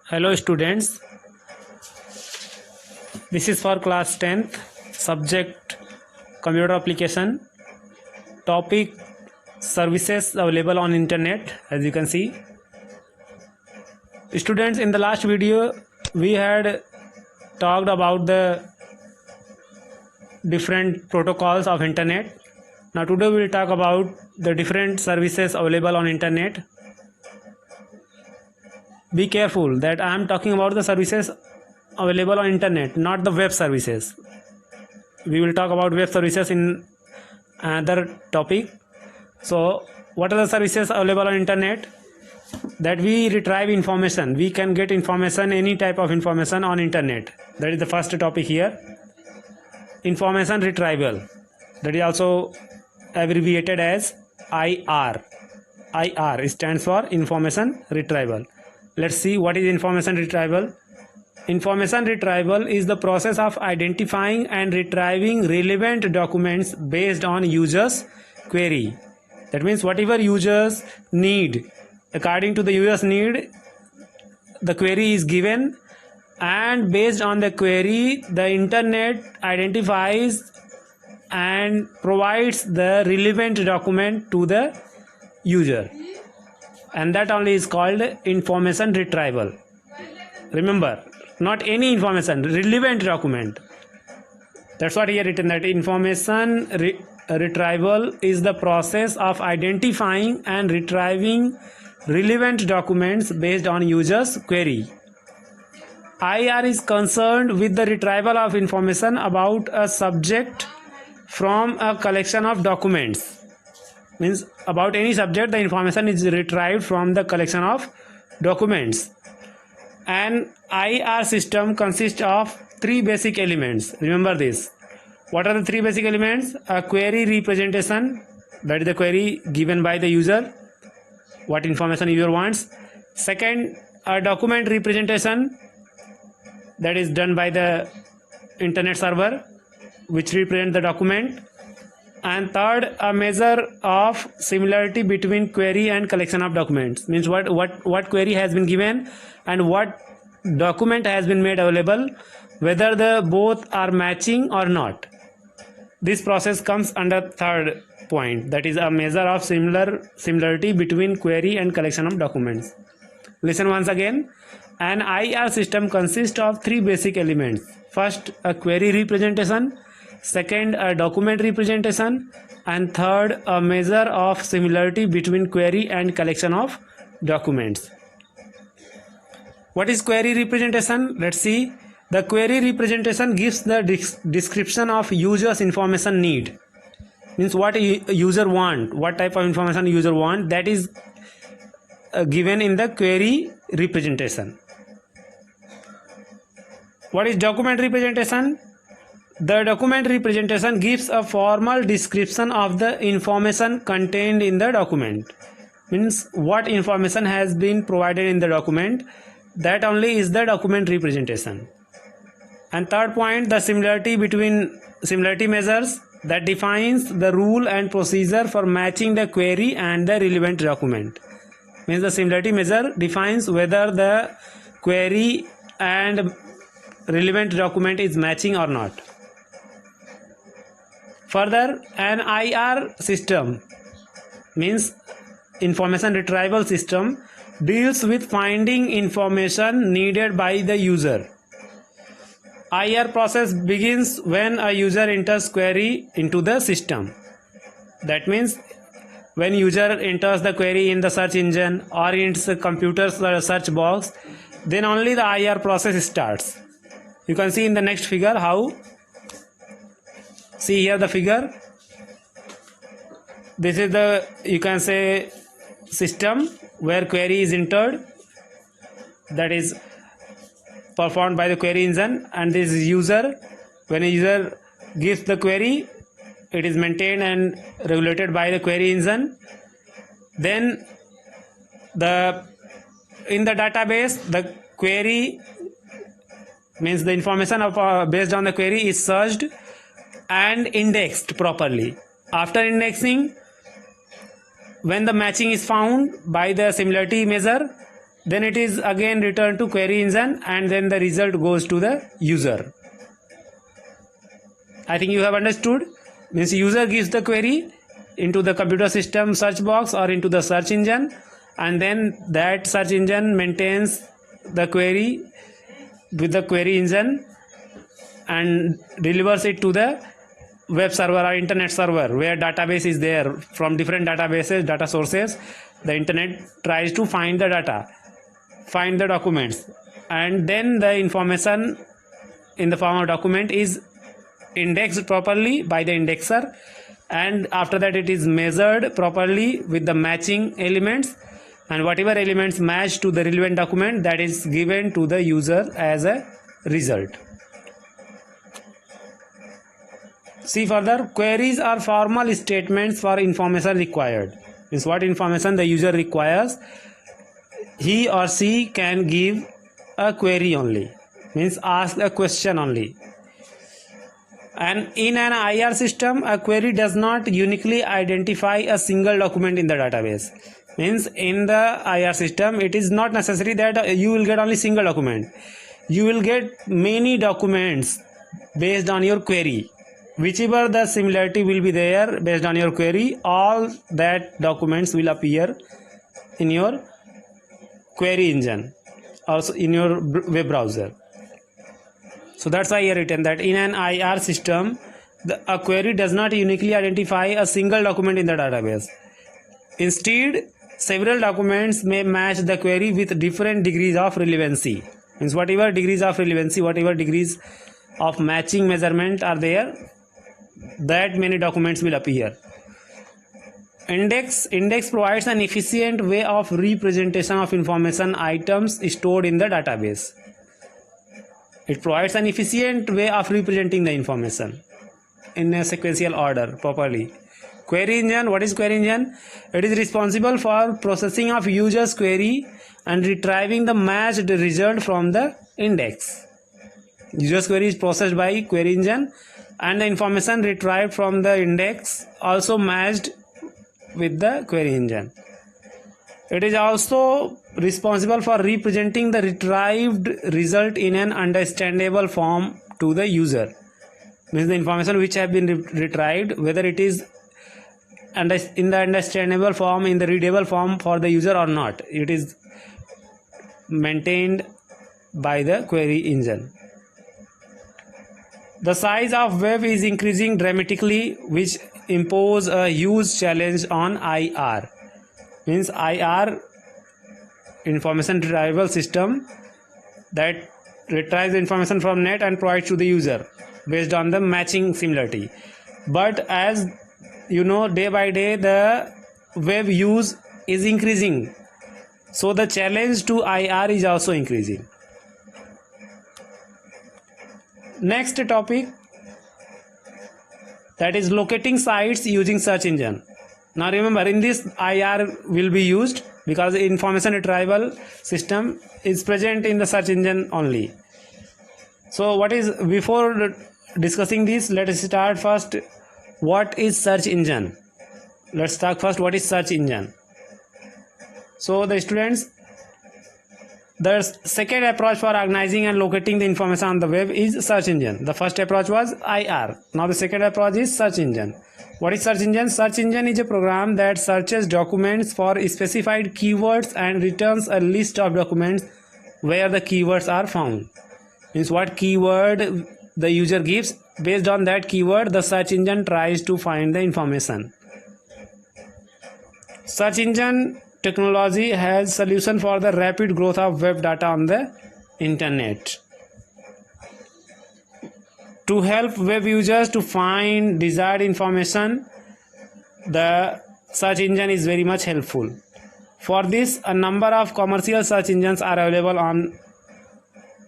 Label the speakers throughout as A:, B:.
A: Hello students, this is for class 10th, subject computer application, topic services available on internet. As you can see, students, in the last video we had talked about the different protocols of internet. Now today we will talk about the different services available on internet. Be careful that I am talking about the services available on internet, not the web services. We will talk about web services in another topic. So what are the services available on internet? That we retrieve information. We can get information, any type of information on internet. That is the first topic here. Information retrieval. That is also abbreviated as IR. IR stands for information retrieval. Let's see what is information retrieval. Information retrieval is the process of identifying and retrieving relevant documents based on users' query. That means whatever users need, according to the users' need, the query is given, and based on the query, the internet identifies and provides the relevant document to the user. And that only is called information retrieval. Remember, not any information, relevant document. That's what here written, that information retrieval is the process of identifying and retrieving relevant documents based on user's query. IR is concerned with the retrieval of information about a subject from a collection of documents. Means about any subject, the information is retrieved from the collection of documents. An IR system consists of three basic elements. Remember this. What are the three basic elements? A query representation, that is the query given by the user, what information user wants. Second, a document representation, that is done by the internet server, which represent the document. And third, a measure of similarity between query and collection of documents. Means what query has been given and what document has been made available, whether the both are matching or not. This process comes under third point, that is a measure of similarity between query and collection of documents. Listen once again. An IR system consists of three basic elements. First, a query representation. Second, a document representation. And third, a measure of similarity between query and collection of documents. What is query representation? Let's see. The query representation gives the description of user's information need. Means what user want, what type of information user want, that is given in the query representation. What is document representation? The document representation gives a formal description of the information contained in the document. Means what information has been provided in the document, that only is the document representation. And third point, the similarity measures, that defines the rule and procedure for matching the query and the relevant document. Means the similarity measure defines whether the query and relevant document is matching or not. Further, an IR system, means information retrieval system, deals with finding information needed by the user. IR process begins when a user enters query into the system. That means when user enters the query in the search engine or in the computer's search box, then only the IR process starts. You can see in the next figure how. See here the figure. This is the, you can say, system where query is entered, that is performed by the query engine, and this is user. When a user gives the query, it is maintained and regulated by the query engine. Then in the database, the query, means the information based on the query is searched and indexed properly. After indexing, when the matching is found by the similarity measure, then it is again returned to query engine, and then the result goes to the user. I think you have understood. Means user gives the query into the computer system search box or into the search engine, and then that search engine maintains the query with the query engine and delivers it to the web server or internet server, where database is there. From different databases, data sources, the internet tries to find the data, find the documents, and then the information in the form of document is indexed properly by the indexer, and after that it is measured properly with the matching elements, and whatever elements match to the relevant document, that is given to the user as a result. See further, queries are formal statements for information required. Means what information the user requires, he or she can give a query only, means ask a question only. And in an IR system, a query does not uniquely identify a single document in the database. Means in the IR system, it is not necessary that you will get only single document. You will get many documents based on your query. Whichever the similarity will be there based on your query, all that documents will appear in your query engine, also in your web browser. So that's why I written that in an IR system, a query does not uniquely identify a single document in the database. Instead, several documents may match the query with different degrees of relevancy. Means whatever degrees of relevancy, whatever degrees of matching measurement are there, that many documents will appear. Index provides an efficient way of representation of information items stored in the database. It provides an efficient way of representing the information in a sequential order properly. Query engine, what is query engine? It is responsible for processing of user's query and retrieving the matched result from the index. User's query is processed by query engine, and the information retrieved from the index also matched with the query engine. It is also responsible for representing the retrieved result in an understandable form to the user. Means the information which have been retrieved, whether it is in the understandable form, in the readable form for the user or not, it is maintained by the query engine. The size of web is increasing dramatically, which impose a huge challenge on IR. Means IR, information retrieval system, that retrieves information from net and provides to the user based on the matching similarity. But as you know, day by day the web use is increasing, so the challenge to IR is also increasing. Next topic, that is locating sites using search engine. Now remember, in this IR will be used because the information retrieval system is present in the search engine only. So before discussing this, let us start first. What is search engine? Let's talk first what is search engine. So the students, the second approach for organizing and locating the information on the web is search engine. The first approach was IR. Now the second approach is search engine. What is search engine? Search engine is a program that searches documents for specified keywords and returns a list of documents where the keywords are found. Means what keyword the user gives, based on that keyword the search engine tries to find the information. Search engine technology has solution for the rapid growth of web data on the internet. To help web users to find desired information, the search engine is very much helpful. For this, a number of commercial search engines are available on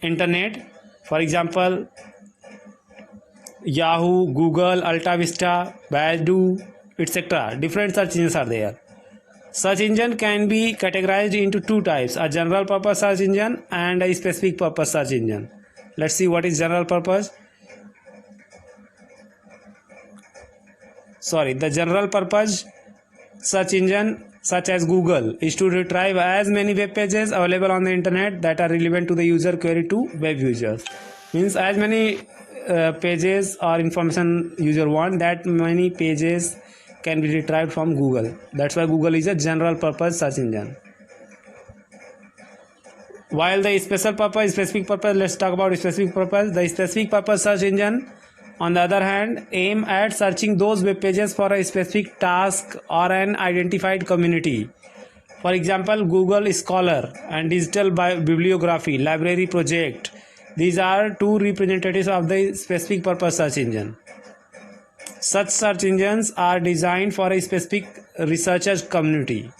A: internet. For example, Yahoo, Google, AltaVista, Baidu, etc. Different search engines are there. Search engine can be categorized into two types: a general purpose search engine and a specific purpose search engine. Let's see what is general purpose. The general purpose search engine such as Google, is to retrieve as many web pages available on the internet that are relevant to the user query to web users. Means as many pages or information user want, that many pages can be retrieved from Google. That's why Google is a general purpose search engine. While the specific purpose, let's talk about specific purpose. The specific purpose search engine, on the other hand, aim at searching those web pages for a specific task or an identified community. For example, Google Scholar and Digital Bibliography Library Project. These are two representatives of the specific purpose search engine. Such search engines are designed for a specific researchers community,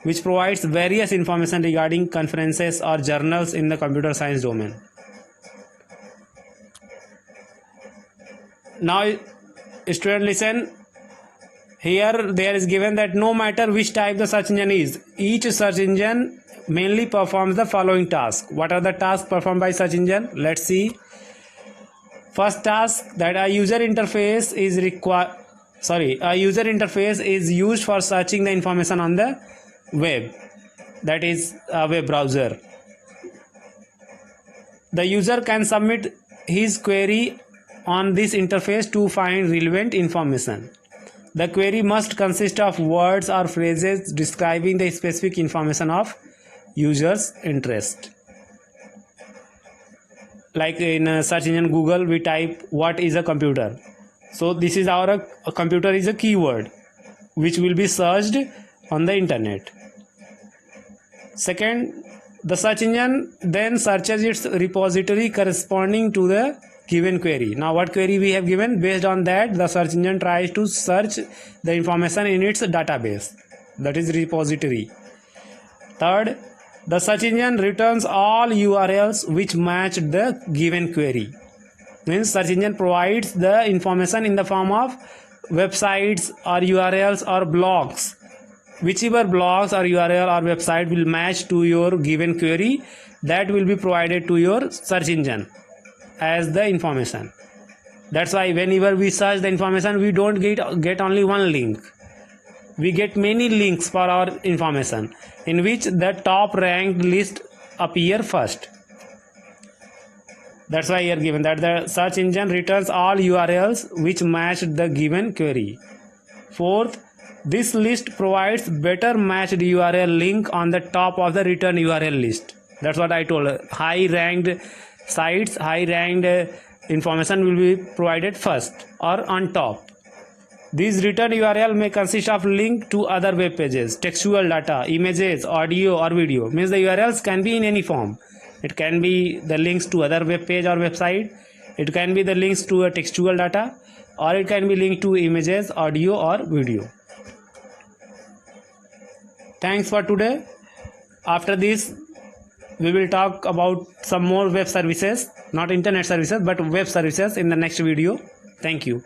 A: which provides various information regarding conferences or journals in the computer science domain. Now, student, listen. Here there is given that no matter which type the search engine is, each search engine mainly performs the following tasks. What are the tasks performed by search engine? Let's see. First task, that a user interface is used for searching the information on the web, that is a web browser. The user can submit his query on this interface to find relevant information. The query must consist of words or phrases describing the specific information of user's interest. Like in search engine Google, we type what is a computer. So this is a computer is a keyword which will be searched on the internet. Second, the search engine then searches its repository corresponding to the given query. Now what query we have given, based on that the search engine tries to search the information in its database, that is repository. Third, the search engine returns all URLs which match the given query. Means search engine provides the information in the form of websites or URLs or blogs. Whichever blogs or URL or website will match to your given query, that will be provided to your search engine as the information. That's why whenever we search the information, we don't get only one link. We get many links for our information, in which the top ranked list appear first. That's why here given that the search engine returns all URLs which match the given query. Fourth, this list provides better matched URL link on the top of the return URL list. That's what I told. High ranked sites, high ranked information will be provided first or on top. These return URL may consist of link to other web pages, textual data, images, audio or video. Means the URLs can be in any form. It can be the links to other web page or website. It can be the links to a textual data, or it can be linked to images, audio or video. Thanks for today. After this, we will talk about some more web services, not internet services, but web services in the next video. Thank you.